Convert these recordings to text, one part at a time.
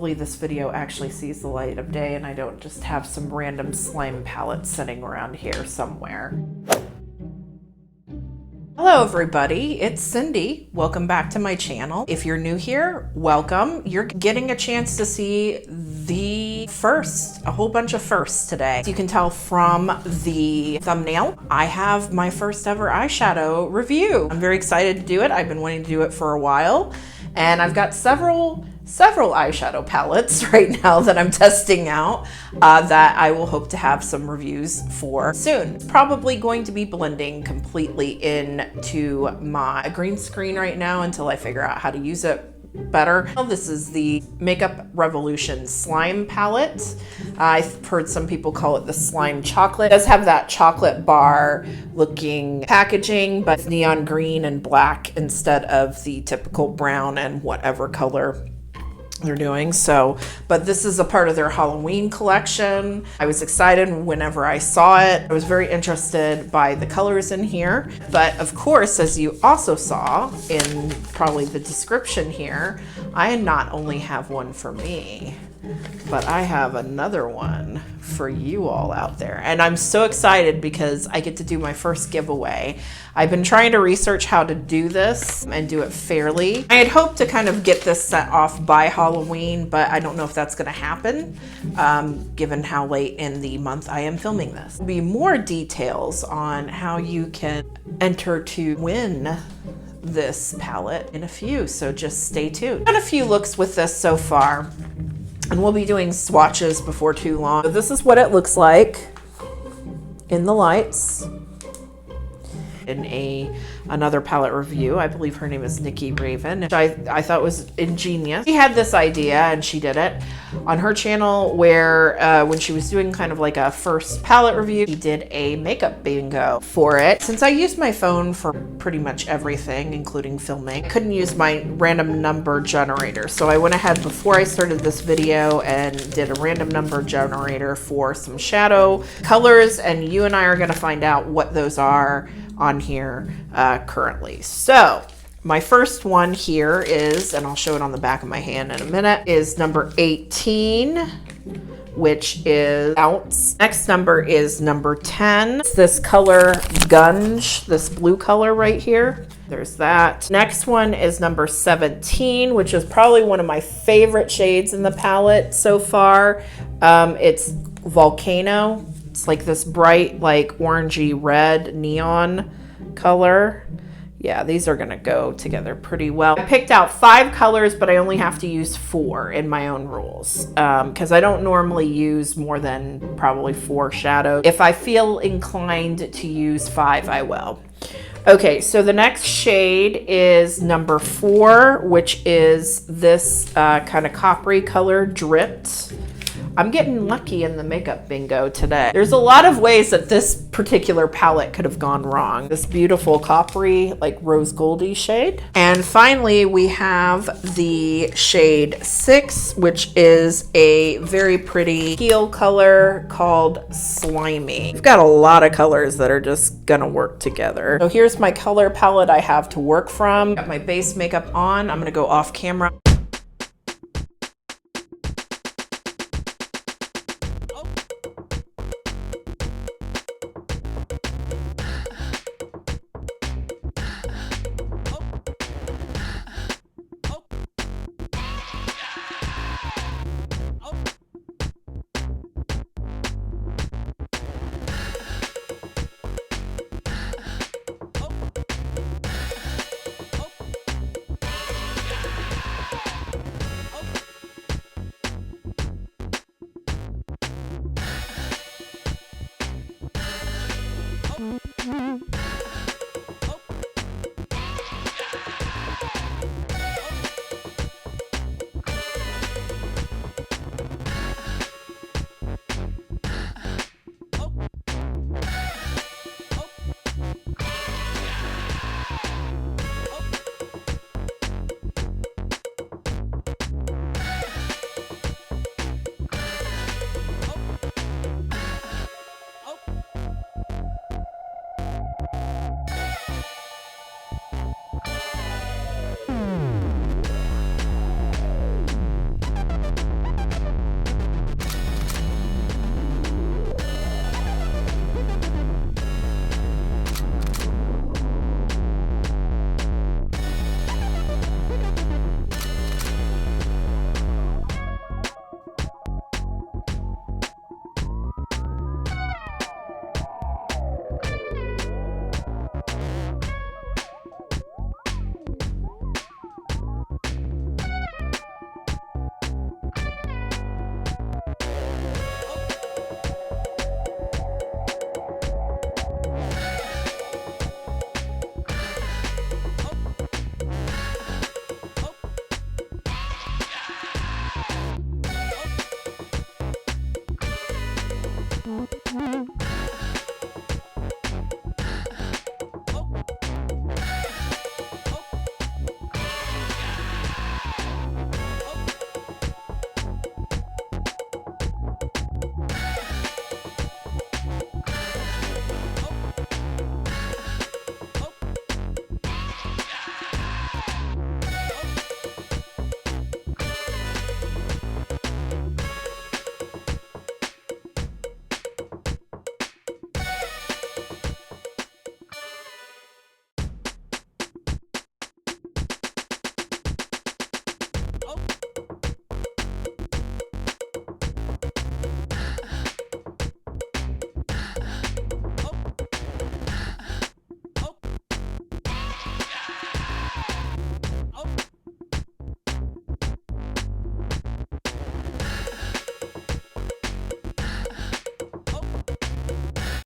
Hopefully this video actually sees the light of day and I don't just have some random slime palette sitting around here somewhere. Hello everybody, it's Cindy. Welcome back to my channel. If you're new here, welcome. You're getting a chance to see a whole bunch of firsts today. As you can tell from the thumbnail, I have my first ever eyeshadow review. I'm very excited to do it. I've been wanting to do it for a while, and I've got several eyeshadow palettes right now that I'm testing out that I will hope to have some reviews for soon. It's probably going to be blending completely into my green screen right now until I figure out how to use it better. This is the Makeup Revolution Slime Palette. I've heard some people call it the Slime Chocolate. It does have that chocolate bar looking packaging, but neon green and black instead of the typical brown and whatever color they're doing. But this is a part of their Halloween collection. I was excited whenever I saw it. I was very interested by the colors in here. But of course, as you also saw in probably the description here, I not only have one for me, but I have another one for you all out there. And I'm so excited because I get to do my first giveaway. I've been trying to research how to do this and do it fairly. I had hoped to kind of get this set off by Halloween, but I don't know if that's gonna happen, given how late in the month I am filming this. There'll be more details on how you can enter to win this palette in a few, so just stay tuned. Got a few looks with this so far, and we'll be doing swatches before too long. So this is what it looks like in the lights. In another palette review, I believe her name is Nikki Raven, which I thought was ingenious. She had this idea and she did it on her channel where when she was doing kind of like a first palette review, she did a makeup bingo for it. Since I used my phone for pretty much everything, including filming, I couldn't use my random number generator. So I went ahead before I started this video and did a random number generator for some shadow colors, and you and I are gonna find out what those are on here currently. So my first one here is, and I'll show it on the back of my hand in a minute, is number 18, which is Ounce. Next number is number 10. It's this color Gunge, this blue color right here. There's that. Next one is number 17, which is probably one of my favorite shades in the palette so far. It's Volcano. It's like this bright, like orangey red neon color. Yeah, these are gonna go together pretty well. I picked out 5 colors, but I only have to use 4 in my own rules because I don't normally use more than probably 4 shadows. If I feel inclined to use 5, I will. Okay, so the next shade is number 4, which is this kind of coppery color, Dripped. I'm getting lucky in the makeup bingo today. There's a lot of ways that this particular palette could have gone wrong. This beautiful coppery, like rose goldy shade. And finally, we have the shade 6, which is a very pretty teal color called Slimy. We've got a lot of colors that are just gonna work together. So here's my color palette I have to work from. Got my base makeup on. I'm gonna go off camera.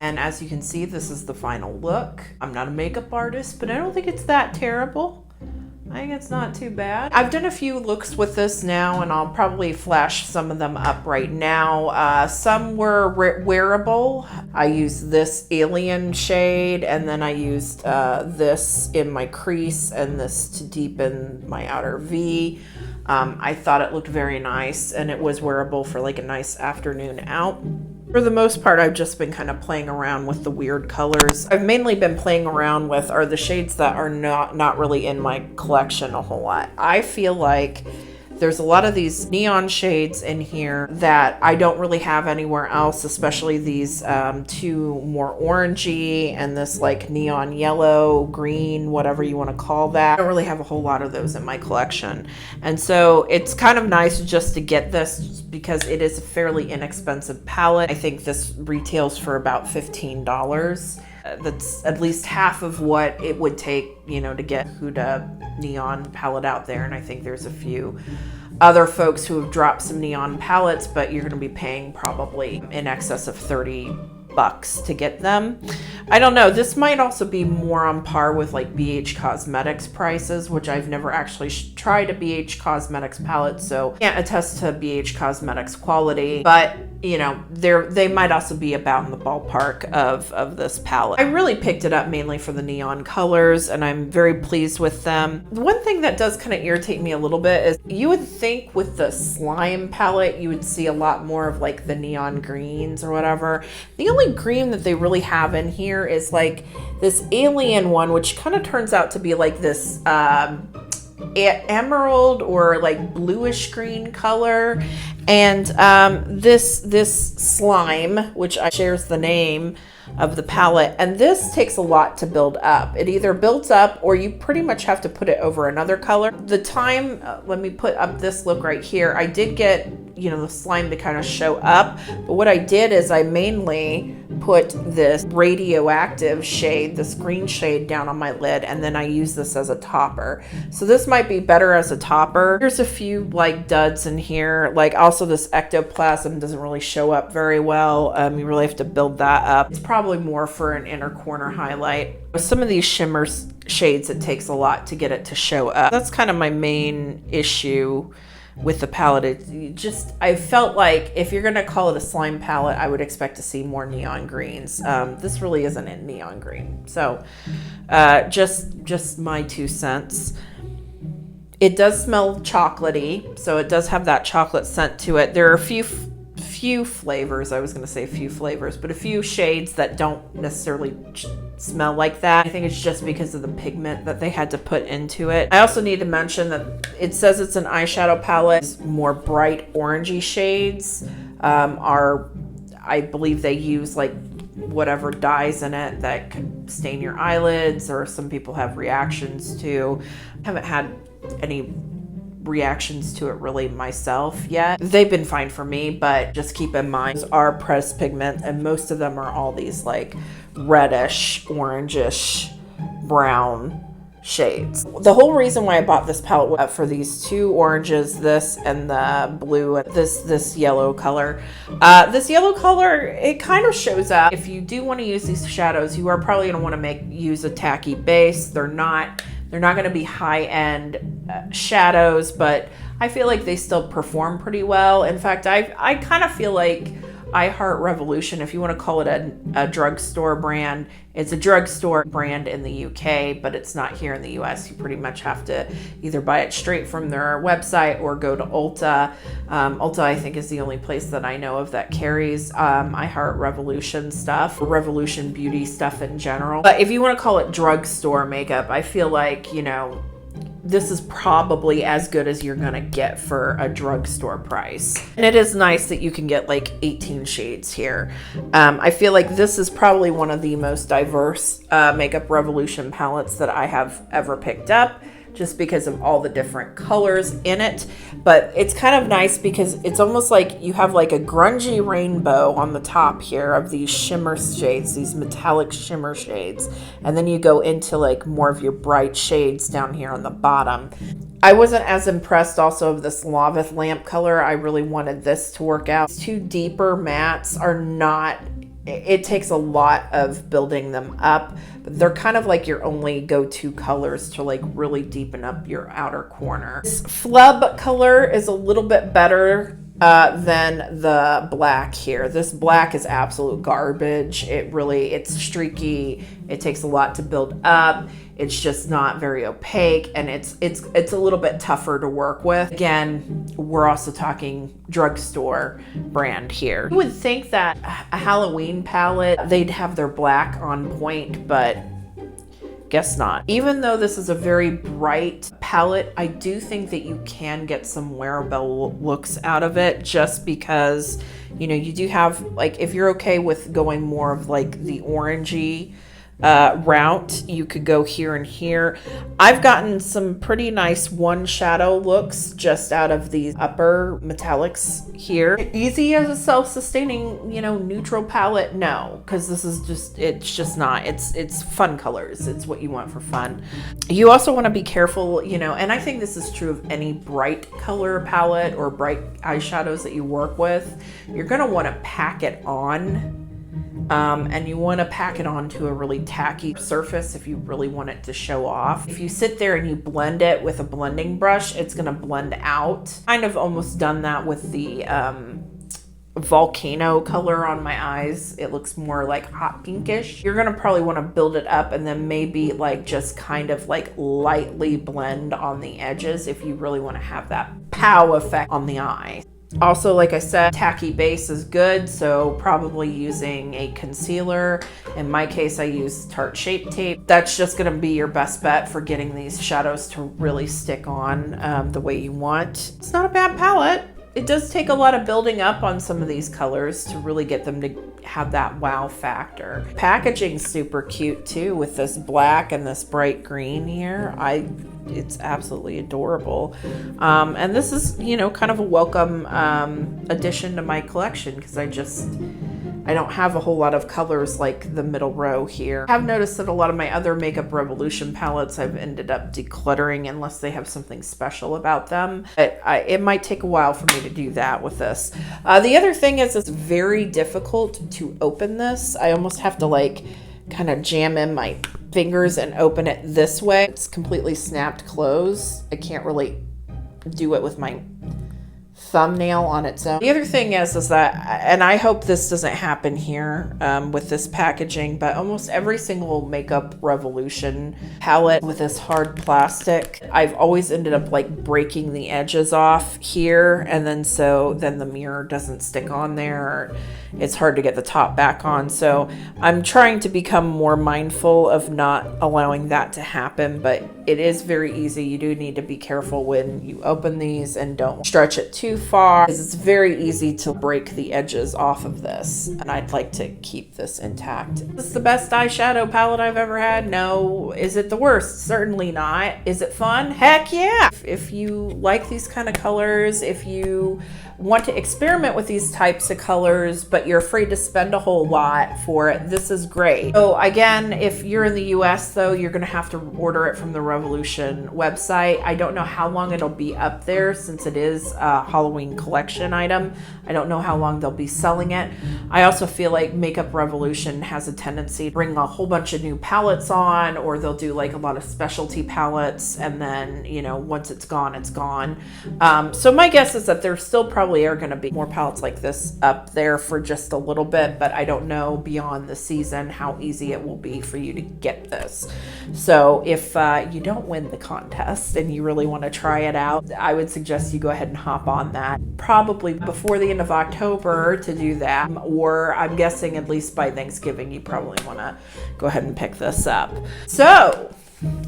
And as you can see, this is the final look. I'm not a makeup artist, but I don't think it's that terrible. I think it's not too bad. I've done a few looks with this now, and I'll probably flash some of them up right now. Some were wearable. I used this alien shade, and then I used this in my crease and this to deepen my outer V. I thought it looked very nice, and it was wearable for like a nice afternoon out. For the most part, I've just been kind of playing around with the weird colors. I've mainly been playing around with are the shades that are not really in my collection a whole lot. I feel like there's a lot of these neon shades in here that I don't really have anywhere else, especially these two more orangey and this like neon yellow, green, whatever you want to call that. I don't really have a whole lot of those in my collection. And so it's kind of nice just to get this because it is a fairly inexpensive palette. I think this retails for about $15. That's at least half of what it would take, you know, to get Huda neon palette out there. And I think there's a few other folks who have dropped some neon palettes, but you're going to be paying probably in excess of $30 to get them. I don't know. This might also be more on par with like BH Cosmetics prices, which I've never actually tried a BH Cosmetics palette, so can't attest to BH Cosmetics quality, but you know, they might also be about in the ballpark of this palette. I really picked it up mainly for the neon colors, and I'm very pleased with them. The one thing that does kind of irritate me a little bit is you would think with the slime palette you would see a lot more of like the neon greens or whatever. The only green that they really have in here is like this alien one, which kind of turns out to be like this emerald or like bluish green color, and this slime, which shares the name of the palette, and this takes a lot to build up. It either builds up or you pretty much have to put it over another color. The time, let me put up this look right here, I did get, you know, the slime to kind of show up, but what I did is I mainly put this radioactive shade, this green shade, down on my lid, and then I use this as a topper. So this might be better as a topper. There's a few like duds in here, like also this ectoplasm doesn't really show up very well. You really have to build that up. It's probably more for an inner corner highlight. With some of these shimmer shades, it takes a lot to get it to show up. That's kind of my main issue with the palette. I felt like if you're gonna call it a slime palette, I would expect to see more neon greens. This really isn't in neon green. So just my 2 cents. It does smell chocolatey, so it does have that chocolate scent to it. There are a few flavors, I was going to say a few flavors, but a few shades that don't necessarily smell like that. I think it's just because of the pigment that they had to put into it. I also need to mention that it says it's an eyeshadow palette. More bright orangey shades I believe they use like whatever dyes in it that could stain your eyelids, or some people have reactions to. I haven't had any reactions to it really myself yet. They've been fine for me, but just keep in mind those are pressed pigment, and most of them are all these like reddish, orangish, brown shades. The whole reason why I bought this palette was for these two oranges, this and the blue, and this yellow color. This yellow color, it kind of shows up. If you do want to use these shadows, you are probably going to want to use a tacky base. They're not going to be high-end shadows, but I feel like they still perform pretty well. In fact, I kind of feel like I Heart Revolution, if you want to call it a drugstore brand, it's a drugstore brand in the UK, but it's not here in the US. You pretty much have to either buy it straight from their website or go to Ulta. Ulta, I think, is the only place that I know of that carries I Heart Revolution stuff, Revolution Beauty stuff in general. But if you want to call it drugstore makeup, I feel like, you know, this is probably as good as you're gonna get for a drugstore price. And it is nice that you can get like 18 shades here. I feel like this is probably one of the most diverse Makeup Revolution palettes that I have ever picked up, just because of all the different colors in it. But it's kind of nice because it's almost like you have like a grungy rainbow on the top here of these shimmer shades, these metallic shimmer shades. And then you go into like more of your bright shades down here on the bottom. I wasn't as impressed also of this Lavith lamp color. I really wanted this to work out. These two deeper mattes are not it takes a lot of building them up, but they're kind of like your only go-to colors to like really deepen up your outer corner. This flub color is a little bit better than the black here. This black is absolute garbage. It's streaky. It takes a lot to build up. It's just not very opaque, and it's a little bit tougher to work with. Again, we're also talking drugstore brand here. You would think that a Halloween palette, they'd have their black on point, but guess not. Even though this is a very bright palette, I do think that you can get some wearable looks out of it, just because, you know, you do have, like, if you're okay with going more of like the orangey route, you could go here and here. I've gotten some pretty nice one shadow looks just out of these upper metallics here. Easy as a self-sustaining, you know, neutral palette? No, because this is just, it's just not. It's fun colors. It's what you want for fun. You also want to be careful, you know, and I think this is true of any bright color palette or bright eyeshadows that you work with. You're going to want to pack it on. And you want to pack it onto a really tacky surface if you really want it to show off. If you sit there and you blend it with a blending brush, it's going to blend out. Kind of almost done that with the volcano color on my eyes. It looks more like hot pinkish. You're going to probably want to build it up and then maybe like just kind of like lightly blend on the edges if you really want to have that pow effect on the eye. Also, like I said, tacky base is good, so probably using a concealer. In my case, I use Tarte Shape Tape. That's just going to be your best bet for getting these shadows to really stick on the way you want. It's not a bad palette. It does take a lot of building up on some of these colors to really get them to have that wow factor. Packaging's super cute too, with this black and this bright green here. It's absolutely adorable. And this is, you know, kind of a welcome addition to my collection, because I don't have a whole lot of colors like the middle row here. I have noticed that a lot of my other Makeup Revolution palettes I've ended up decluttering unless they have something special about them. But it might take a while for me to do that with this. The other thing is it's very difficult to open this. I almost have to like kind of jam in my fingers and open it this way. It's completely snapped closed. I can't really do it with my thumbnail on its own. The other thing is that, and I hope this doesn't happen here with this packaging, but almost every single Makeup Revolution palette with this hard plastic, I've always ended up like breaking the edges off here, and then the mirror doesn't stick on there. It's hard to get the top back on. So I'm trying to become more mindful of not allowing that to happen, but it is very easy. You do need to be careful when you open these and don't stretch it too far, because it's very easy to break the edges off of this, and I'd like to keep this intact. Is this the best eyeshadow palette I've ever had? No. Is it the worst? Certainly not. Is it fun? Heck yeah! If you like these kind of colors, if you want to experiment with these types of colors, but you're afraid to spend a whole lot for it, this is great. So again, if you're in the US though, you're gonna have to order it from the Revolution website. I don't know how long it'll be up there, since it is a Halloween collection item. I don't know how long they'll be selling it. I also feel like Makeup Revolution has a tendency to bring a whole bunch of new palettes on, or they'll do like a lot of specialty palettes, and then, you know, once it's gone, it's gone. So my guess is that there still probably are going to be more palettes like this up there for just a little bit, but I don't know beyond the season how easy it will be for you to get this. So if you don't win the contest and you really want to try it out, I would suggest you go ahead and hop on that probably before the end of October to do that, or I'm guessing at least by Thanksgiving you probably want to go ahead and pick this up. So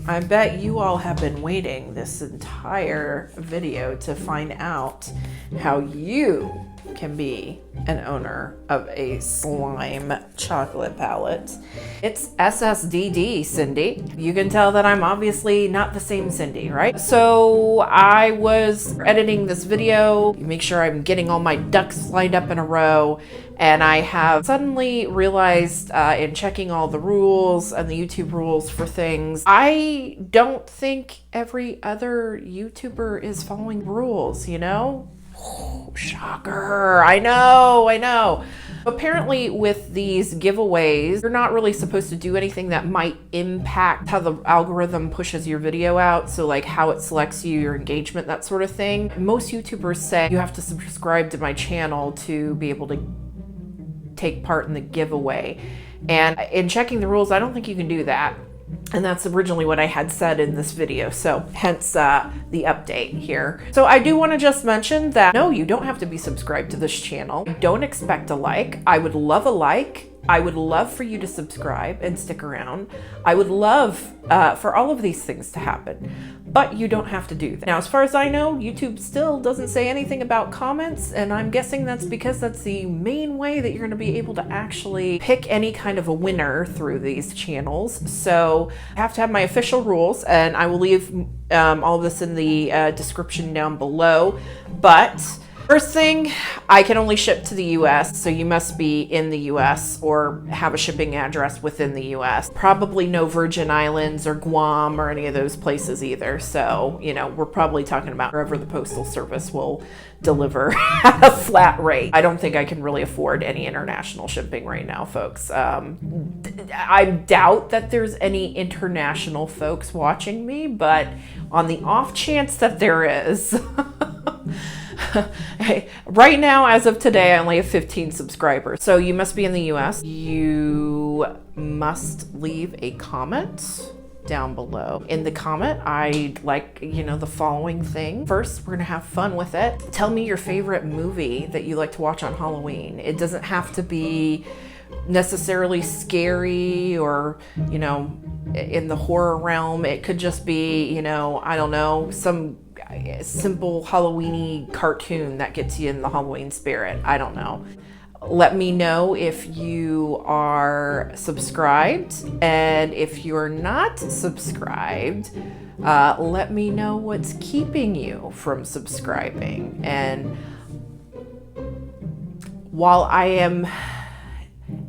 I bet you all have been waiting this entire video to find out how you can be an owner of a slime chocolate palette. It's SSDD, Cindy. You can tell that I'm obviously not the same Cindy, right? So I was editing this video, make sure I'm getting all my ducks lined up in a row, and I have suddenly realized in checking all the rules and the YouTube rules for things, I don't think every other YouTuber is following rules, you know? Oh, shocker. I know. Apparently with these giveaways, you're not really supposed to do anything that might impact how the algorithm pushes your video out. So like how it selects you, your engagement, that sort of thing. Most YouTubers say you have to subscribe to my channel to be able to take part in the giveaway. And in checking the rules, I don't think you can do that. And that's originally what I had said in this video. So hence the update here. So I do want to just mention that no, you don't have to be subscribed to this channel. Don't expect a like. I would love a like. I would love for you to subscribe and stick around. I would love for all of these things to happen, but you don't have to do that. Now, as far as I know, YouTube still doesn't say anything about comments, and I'm guessing that's because that's the main way that you're going to be able to actually pick any kind of a winner through these channels. So I have to have my official rules, and I will leave all of this in the description down below. But first thing, I can only ship to the US, so you must be in the US or have a shipping address within the US. Probably no Virgin Islands or Guam or any of those places either. So, you know, we're probably talking about wherever the Postal Service will deliver at a flat rate. I don't think I can really afford any international shipping right now, folks. I doubt that there's any international folks watching me, but on the off chance that there is, right now, as of today, I only have 15 subscribers. So you must be in the US. You must leave a comment down below. In the comment, I'd like, you know, the following thing. First, we're gonna have fun with it. Tell me your favorite movie that you like to watch on Halloween. It doesn't have to be necessarily scary or, you know, in the horror realm. It could just be, you know, I don't know, some simple Halloween-y cartoon that gets you in the Halloween spirit. I don't know. Let me know if you are subscribed, and if you're not subscribed, let me know what's keeping you from subscribing. And while I am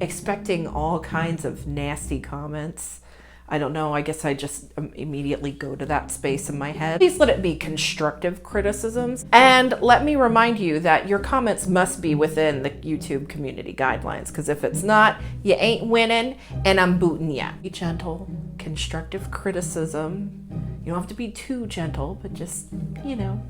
expecting all kinds of nasty comments, I don't know, I guess I just immediately go to that space in my head. Please let it be constructive criticisms. And let me remind you that your comments must be within the YouTube community guidelines, because if it's not, you ain't winning and I'm booting ya. Be gentle, constructive criticism. You don't have to be too gentle, but just, you know,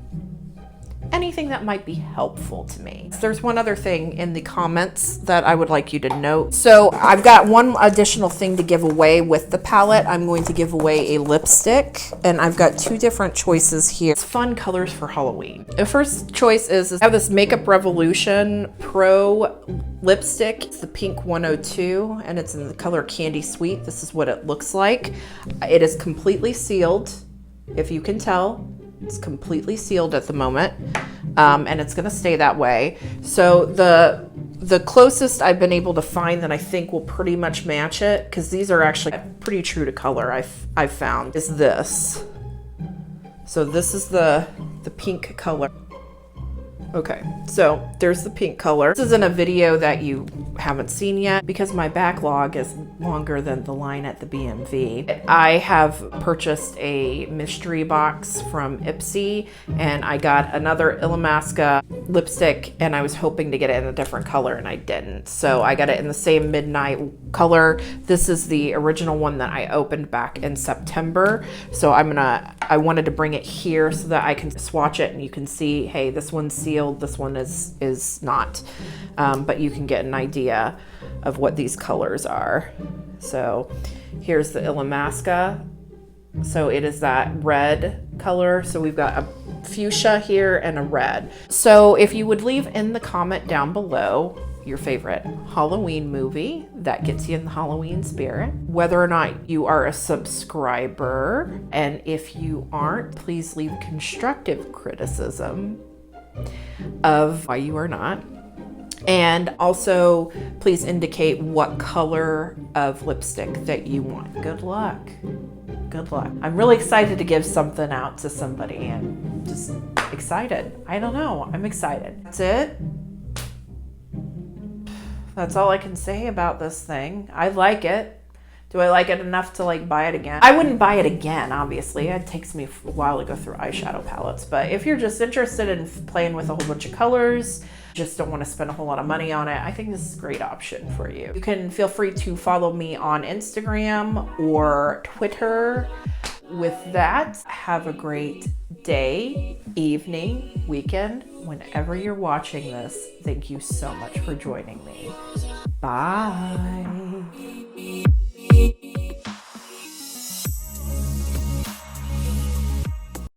anything that might be helpful to me. There's one other thing in the comments that I would like you to note. So I've got one additional thing to give away with the palette. I'm going to give away a lipstick, and I've got two different choices here. It's fun colors for Halloween. The first choice is I have this Makeup Revolution Pro lipstick. It's the pink 102, and it's in the color Candy Sweet. This is what it looks like. It is completely sealed, if you can tell. It's completely sealed at the moment, and it's going to stay that way. So the closest I've been able to find that I think will pretty much match it, because these are actually pretty true to color, I've found, is this. So this is the pink color. Okay, so there's the pink color. This is in a video that you haven't seen yet because my backlog is longer than the line at the BMV. I have purchased a mystery box from Ipsy, and I got another Illamasqua lipstick, and I was hoping to get it in a different color, and I didn't. So I got it in the same midnight color. This is the original one that I opened back in September. So I wanted to bring it here so that I can swatch it and you can see, hey, this one's sealed, this one is not. But you can get an idea of what these colors are. So here's the Illamasqua. So it is that red color. So we've got a fuchsia here and a red. So if you would leave in the comment down below your favorite Halloween movie that gets you in the Halloween spirit, whether or not you are a subscriber, and if you aren't, please leave constructive criticism of why you are not. And also, please indicate what color of lipstick that you want. Good luck. Good luck. I'm really excited to give something out to somebody, and just excited. I don't know. I'm excited. That's it. That's all I can say about this thing. I like it. Do I like it enough to like buy it again? I wouldn't buy it again, obviously. It takes me a while to go through eyeshadow palettes. But if you're just interested in playing with a whole bunch of colors, just don't want to spend a whole lot of money on it, I think this is a great option for you. You can feel free to follow me on Instagram or Twitter. With that, have a great day, evening, weekend, whenever you're watching this. Thank you so much for joining me. Bye.